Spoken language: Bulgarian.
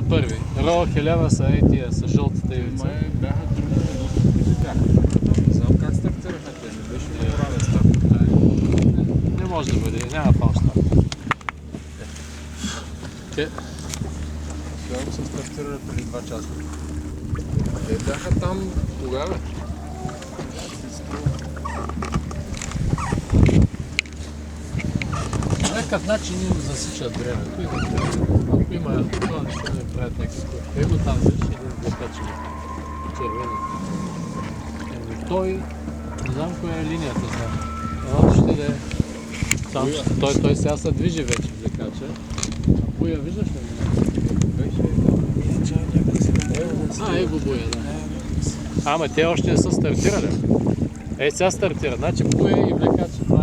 първи. Рола Хелева са тия, са жълтите ивица. Май бяха други, но бяха. Не знам как стартираха те, не беше много ранен старт. Не може да бъде, няма фалстарт. Сега са стартирали преди 2 часа. Те бяха там кога бе? Някакъв начин им засичат времето. Ако има това нещо да не правят някакво. Его там виж един блокач червени. Той, не знам коя е линията знам. Едното ще да е. Сам, той сега се движи вече блекача. А Буя виждаш ли? Его Буя, да. Ама те още не са стартирали. Сега стартират. Значи Буя и блекача.